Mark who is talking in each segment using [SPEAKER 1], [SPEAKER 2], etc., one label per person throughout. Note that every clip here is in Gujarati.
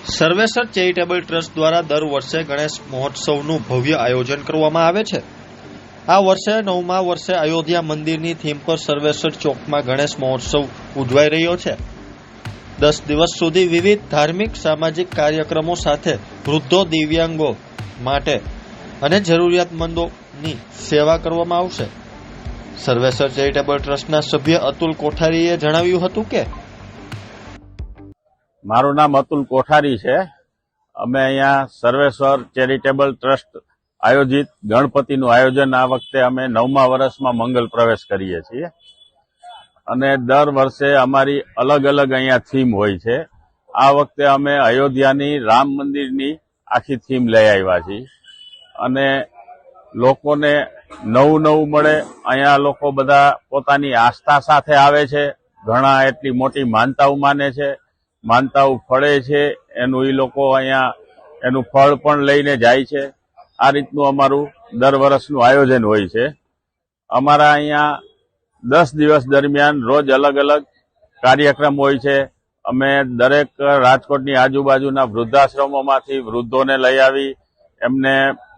[SPEAKER 1] સર્વેસર ચેરિટેબલ ટ્રસ્ટ દ્વારા દર વર્ષે ગણેશ મહોત્સવનું ભવ્ય આયોજન કરવામાં આવે છે। આ વર્ષે 9મા વર્ષે અયોધ્યા મંદિરની થીમ પર સર્વેસર ચોકમાં ગણેશ મહોત્સવ ઉજવાઈ રહ્યો છે। 10 દિવસ સુધી વિવિધ ધાર્મિક સામાજિક કાર્યક્રમો સાથે વૃદ્ધો, દિવ્યાંગો માટે અને જરૂરિયાતમંદોની સેવા કરવામાં આવશે। સર્વેસર ચેરિટેબલ ટ્રસ્ટના સભ્ય અતુલ કોઠારીએ જણાવ્યું હતું કે
[SPEAKER 2] મારું નામ અતુલ કોઠારી છે। અમે અહીંયા સર્વેસર ચેરિટેબલ ટ્રસ્ટ આયોજિત ગણપતિનું આયોજન આ વખતે અમે 9મા વર્ષમાં મંગલ પ્રવેશ કરીએ છીએ અને દર વર્ષે અમારી અલગ અલગ અહીંયા થીમ હોય છે। આ વખતે અમે અયોધ્યાની રામ મંદિરની આખી થીમ લઈ આવ્યા છીએ અને લોકોને નવું મળે। અહીંયા લોકો બધા પોતાની આસ્થા સાથે આવે છે। ઘણા એટલી મોટી માનતાઓ માને છે, માનતાઓ ફળે છે, એનું એ લોકો અહીંયા એનું ફળ પણ લઈને જાય છે। આ રીતનું અમારું દર વર્ષનું આયોજન હોય છે। અમારા અહીંયા 10 દિવસ દરમિયાન રોજ અલગ અલગ કાર્યક્રમ હોય છે। અમે દરેક રાજકોટની આજુબાજુના વૃદ્ધાશ્રમોમાંથી વૃદ્ધોને લઈ આવી એમને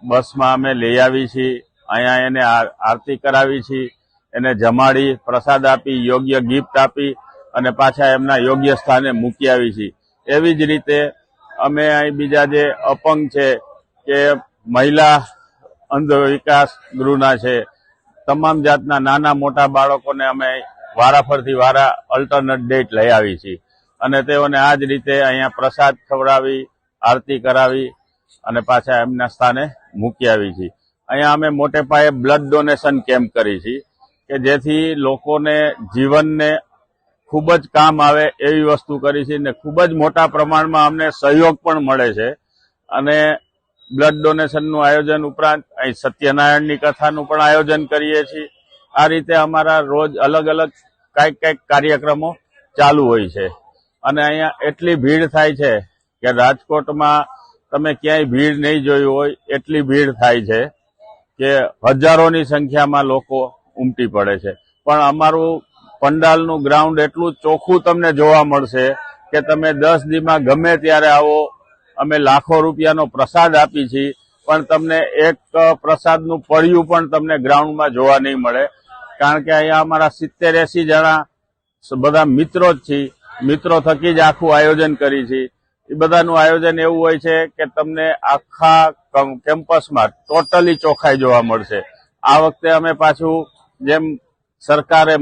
[SPEAKER 2] બસમાં અમે લઈ આવી છીએ। અહીંયા એને આરતી કરાવી છીએ, એને જમાડી, પ્રસાદ આપી, યોગ્ય ગિફ્ટ આપી અને પાછા એમના યોગ્ય સ્થાને મૂકી આવી છીએ। એવી જ રીતે અમે અહીં બીજા જે અપંગ છે કે મહિલા અંધ વિકાસ ગૃહના છે, તમામ જાતના નાના મોટા બાળકોને અમે વારાફરતી અલ્ટરનેટ ડેટ લઈ આવી છીએ અને તેઓને આ જ રીતે અહીંયા પ્રસાદ ખવડાવી, આરતી કરાવી અને પાછા એમના સ્થાને મૂકી આવી છીએ। અહીંયા અમે મોટે પાયે બ્લડ ડોનેશન કેમ્પ કરી છીએ કે જેથી લોકોને જીવનને ખૂબ જ કામ આવે એવી વસ્તુ કરી છે ને ખૂબ જ મોટા પ્રમાણમાં અમને સહયોગ પણ મળે છે અને બ્લડ ડોનેશનનું આયોજન ઉપરાંત અહીં સત્યનારાયણની કથાનું પણ આયોજન કરીએ છીએ। આ રીતે અમારા રોજ અલગ અલગ કાંઈક કાર્યક્રમો ચાલુ હોય છે અને અહીંયા એટલી ભીડ થાય છે કે રાજકોટમાં તમે ક્યાંય ભીડ નહીં જોયું હોય એટલી ભીડ થાય છે કે હજારોની સંખ્યામાં લોકો ઉમટી પડે છે। પણ અમારું પંડાલનું ગ્રાઉન્ડ એટલું ચોખ્ખું તમને જોવા મળશે કે તમે 10 દીમાં ગમે ત્યારે આવો। અમે લાખો રૂપિયાનો પ્રસાદ આપી છીએ પણ તમને એક પ્રસાદનું પડિયું પણ તમને ગ્રાઉન્ડમાં જોવા નહીં મળે, કારણ કે અહીંયા અમારા 70-80 જણા બધા મિત્રો જ છીએ, મિત્રો થકી જ આખું આયોજન કરી છે। એ બધાનું આયોજન એવું હોય છે કે તમને આખા કેમ્પસમાં ટોટલી ચોખ્ખાઈ જોવા મળશે। આ વખતે અમે પાછું જેમ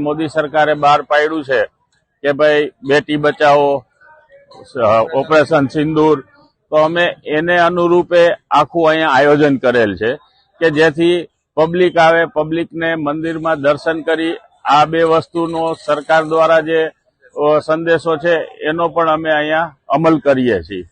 [SPEAKER 2] મોદી સરકારે બહાર પાડ્યું છે કે ભાઈ બેટી બચાવો, ઓપરેશન સિંદૂર, તો અમે એને અનુરૂપે આખું અહીંયા આયોજન કરેલ છે કે જેથી પબ્લિક આવે, પબ્લિકને મંદિરમાં દર્શન કરી આ બે વસ્તુનો સરકાર દ્વારા જે સંદેશો છે એનો પણ અમે અહીંયા અમલ કરીએ છીએ।